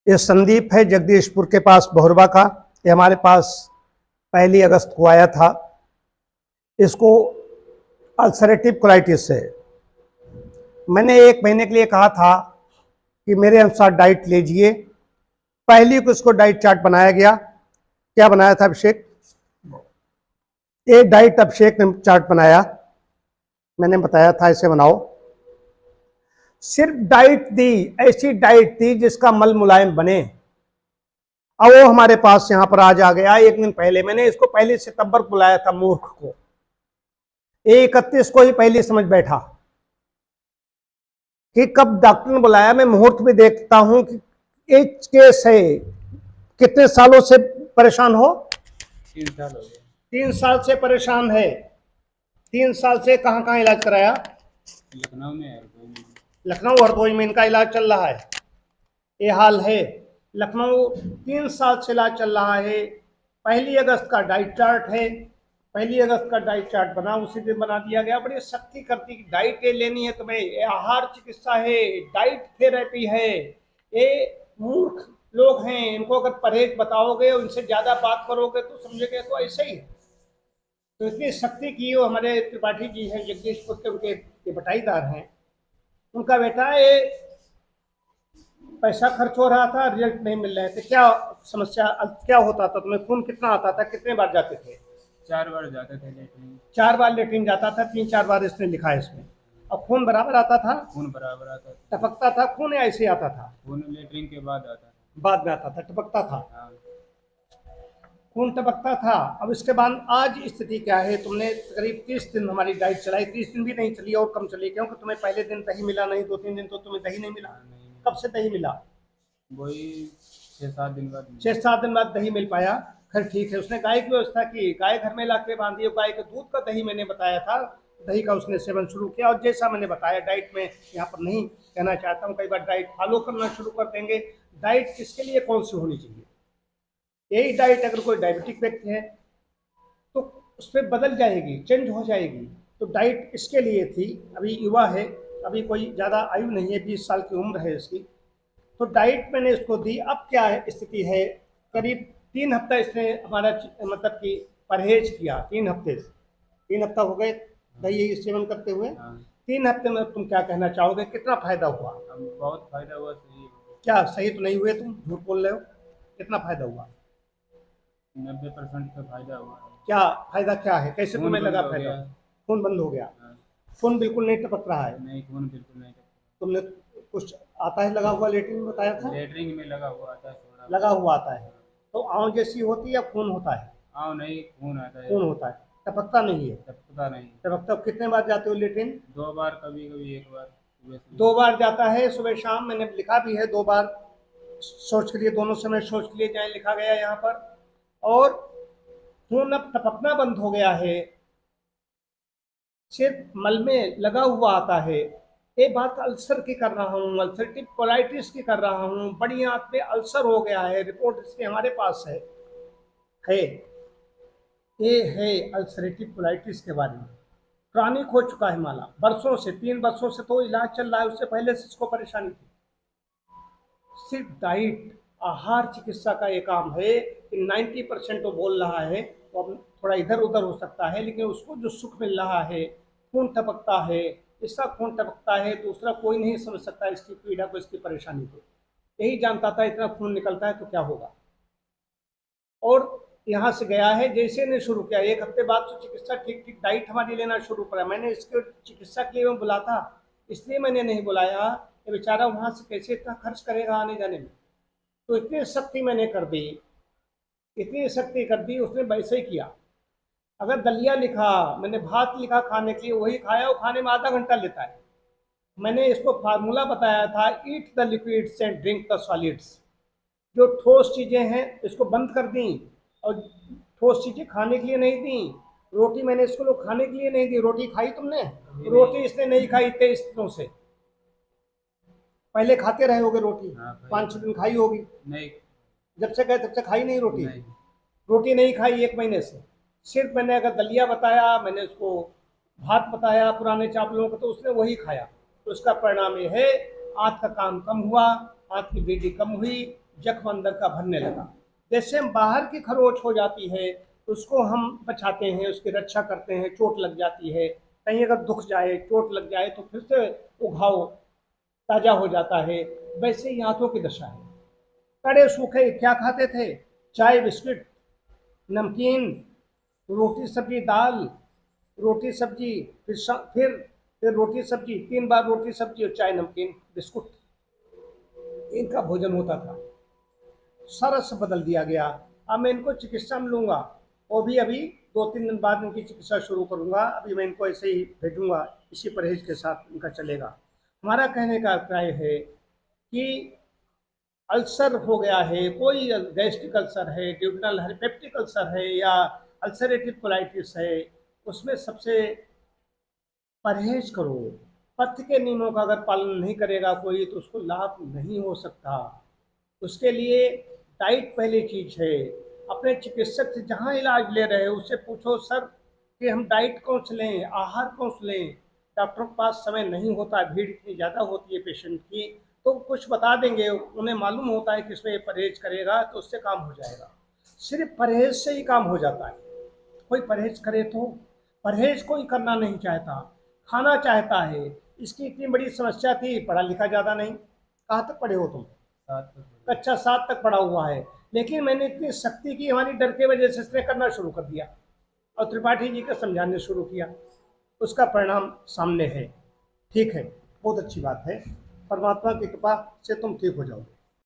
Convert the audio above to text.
ये संदीप है जगदीशपुर के पास बहुरबा का। ये हमारे पास 1 अगस्त को आया था। इसको अल्सरेटिव कोलाइटिस है। मैंने 1 महीने के लिए कहा था कि मेरे अनुसार डाइट लीजिए। पहली को इसको डाइट चार्ट बनाया गया। क्या बनाया था अभिषेक? एक डाइट अभिषेक ने चार्ट बनाया। मैंने बताया था इसे बनाओ। सिर्फ डाइट दी, ऐसी डाइट दी जिसका मल मुलायम बने। अब वो हमारे पास यहाँ पर आज आ गया 1 दिन पहले। मैंने इसको 1 सितंबर को बुलाया था मूर्ख को। 31 को ही पहले समझ बैठा कि कब डॉक्टर ने बुलाया। मैं मुहूर्त भी देखता हूं कि एज केस है। कितने सालों से परेशान हो? 3 साल हो गए। 3 साल से परेशान है। 3 साल से कहाँ कहाँ इलाज कराया? लखनऊ में है। लखनऊ हरदोई में इनका इलाज चल रहा है। ये हाल है। लखनऊ 3 साल से इलाज चल रहा है। 1 अगस्त का डाइट चार्ट है। 1 अगस्त का डाइट चार्ट बना, उसी दिन बना दिया गया। बड़ी सख्ती करती कि डाइट ये लेनी है तुम्हें, ये आहार चिकित्सा है, डाइट थेरेपी है। ये मूर्ख लोग हैं, इनको अगर परहेज बताओगे, उनसे ज्यादा बात करोगे तो समझेंगे तो ऐसे ही है। तो इतनी सख्ती की। वो हमारे त्रिपाठी जी हैं जगदीशपुर के, उनके ये बटाईदार हैं। उनका बेटा ये पैसा खर्च हो रहा था, रिजल्ट नहीं मिल रहे थे। क्या समस्या, क्या होता था तुम्हें? खून कितना आता था? कितने बार जाते थे? 4 बार जाते थे लेटरिन। 4 बार लेटरिन जाता था। 3-4 बार इसने लिखा है इसमें। अब खून बराबर आता था? खून बराबर आता था। टपकता था खून या ऐसे आता था? खून लेटरिन के बाद आता था। बाद में आता था, टपकता था। हाँ। खून टपकता था। अब इसके बाद आज स्थिति क्या है? तुमने करीब 30 दिन हमारी डाइट चलाई। 30 दिन भी नहीं चली और कम चली, क्योंकि तुम्हें पहले दिन दही मिला नहीं, 2-3 दिन तो तुम्हें दही नहीं मिला। नहीं, कब से दही मिला? वही 6-7 दिन बाद। 6-7 दिन बाद दही मिल पाया। खैर ठीक है। उसने गाय की व्यवस्था की, गाय घर में लाके बांधी। गाय के दूध का दही मैंने बताया था, दही का उसने सेवन शुरू किया। और जैसा मैंने बताया, डाइट में यहाँ पर नहीं कहना चाहता हूँ, कई बार डाइट फॉलो करना शुरू कर देंगे। डाइट किसके लिए कौन सी होनी चाहिए? यही डाइट अगर कोई डायबिटिक व्यक्ति है तो उस पर बदल जाएगी, चेंज हो जाएगी। तो डाइट इसके लिए थी। अभी युवा है, अभी कोई ज़्यादा आयु नहीं है, 20 साल की उम्र है इसकी। तो डाइट मैंने इसको दी। अब क्या है स्थिति है? करीब 3 हफ्ता इसने हमारा मतलब कि परहेज किया। 3 हफ्ते से, 3 हफ्ता हो गए दही सेवन करते हुए। हाँ। 3 हफ्ते में तुम क्या कहना चाहोगे? कितना फायदा हुआ? अब बहुत फायदा हुआ। सही क्या सही तो नहीं हुए? तुम झूठ बोल रहे हो। कितना फायदा हुआ? 90% का फायदा हुआ। क्या फायदा क्या है? कैसे तुम्हें लगा फायदा? खून बंद हो गया। हाँ। खून बिल्कुल नहीं टपक रहा है। नहीं, खून बिल्कुल नहीं। तुमने कुछ आता है लगा हुआ लेटरिन में बताया था? लेटरिन में लगा हुआ आता है थोड़ा। लगा हुआ आता है। तो आँव जैसी होती है या खून होता है? हाँ, नहीं, खून आता है। खून होता है, टपकता नहीं है। टपकता नहीं। टपकता कितने बार जाते हो लेटरिन? 2 बार, कभी कभी 1 बार। 2 बार जाता है, सुबह शाम। मैंने लिखा भी है 2 बार। सोच के लिए, दोनों समय सोच के लिए जाए, लिखा गया यहाँ पर। और खून अब टपकना बंद हो गया है, सिर्फ मल में लगा हुआ आता है। ये बात अल्सर की कर रहा हूँ, अल्सरेटिव कोलाइटिस की कर रहा हूँ। बड़ी आंत में अल्सर हो गया है, रिपोर्ट इसकी हमारे पास है। ये है अल्सरेटिव कोलाइटिस के बारे में। क्रॉनिक हो चुका है माला, वर्षों से। 3 वर्षों से तो इलाज चल रहा है, उससे पहले से इसको परेशानी थी। सिर्फ डाइट, आहार चिकित्सा का ये काम है कि 90% तो बोल रहा है, तो अब थोड़ा इधर उधर हो सकता है, लेकिन उसको जो सुख मिल रहा है, खून टपकता है, इसका खून टपकता है, दूसरा कोई नहीं समझ सकता इसकी पीड़ा को, इसकी परेशानी को। यही जानता था इतना खून निकलता है तो क्या होगा। और यहाँ से गया है, जैसे ने शुरू किया 1 हफ्ते बाद तो चिकित्सा ठीक ठीक डाइट हमारी लेना शुरू करा। मैंने इसके चिकित्सा के लिए मैं बुला था, इसलिए मैंने नहीं बुलाया कि बेचारा वहाँ से कैसे इतना खर्च करेगा आने जाने में। तो इतनी सख्ती मैंने कर दी, इतनी सख्ती कर दी। उसने वैसे ही किया। अगर दलिया लिखा, मैंने भात लिखा खाने के लिए, वही खाया। वो खाने में आधा घंटा लेता है। मैंने इसको फार्मूला बताया था, eat the liquids and drink the solids. जो ठोस चीज़ें हैं इसको बंद कर दी, और ठोस चीज़ें खाने के लिए नहीं दी। रोटी मैंने इसको लोग खाने के लिए नहीं दी। रोटी खाई तुमने? रोटी इसने नहीं खाई 23 दिनों से। पहले खाते रहे होगे रोटी, 5-6 दिन खाई होगी। नहीं, जब से गए तब से खाई नहीं रोटी। नहीं। रोटी नहीं खाई 1 महीने से। सिर्फ मैंने अगर दलिया बताया, मैंने उसको भात बताया पुराने चावलों का, तो उसने वही खाया। तो उसका परिणाम ये है, आँत का काम कम हुआ, आँत की वृद्धि कम हुई, जख्म अंदर का भरने लगा। जैसे हम बाहर की खरोच हो जाती है उसको हम बचाते हैं, उसकी रक्षा करते हैं, चोट लग जाती है, कहीं अगर दुख जाए चोट लग जाए तो फिर से वो घाव ताजा हो जाता है, वैसे ही आंतों की दशा है। कड़े सूखे क्या खाते थे? चाय बिस्किट, नमकीन, रोटी सब्जी दाल, रोटी सब्जी, फिर रोटी सब्जी, 3 बार रोटी सब्जी और चाय नमकीन बिस्कुट, इनका भोजन होता था। सरस बदल दिया गया। अब मैं इनको चिकित्सा में लूँगा, वो भी अभी 2-3 दिन बाद इनकी चिकित्सा शुरू करूँगा। अभी मैं इनको ऐसे ही भेजूँगा, इसी परहेज के साथ इनका चलेगा। हमारा कहने का अभिप्राय है कि अल्सर हो गया है, कोई गैस्ट्रिक अल्सर है, ड्यूडनल है, पेप्टिक अल्सर है या अल्सरेटिव कोलाइटिस है, उसमें सबसे परहेज करो। पथ्य के नियमों का अगर पालन नहीं करेगा कोई तो उसको लाभ नहीं हो सकता। उसके लिए डाइट पहली चीज है। अपने चिकित्सक से जहाँ इलाज ले रहे हो उससे पूछो, सर कि हम डाइट कौन से लें, आहार कौन से लें। डॉक्टर के पास समय नहीं होता, भीड़ इतनी ज़्यादा होती है पेशेंट की, तो कुछ बता देंगे, उन्हें मालूम होता है कि इसमें ये परहेज करेगा तो उससे काम हो जाएगा। सिर्फ परहेज से ही काम हो जाता है। कोई परहेज करे तो, परहेज कोई करना नहीं चाहता, खाना चाहता है। इसकी इतनी बड़ी समस्या थी, पढ़ा लिखा ज़्यादा नहीं। कहाँ तक पढ़े हो तुम? 7 तक पढ़ा। कक्षा 7 तक पढ़ा हुआ है, लेकिन मैंने इतनी सख्ती की, हमारी डर के वजह से इसने करना शुरू कर दिया और त्रिपाठी जी को समझाने शुरू किया। उसका परिणाम सामने है। ठीक है, बहुत अच्छी बात है। परमात्मा की कृपा से तुम ठीक हो जाओगे।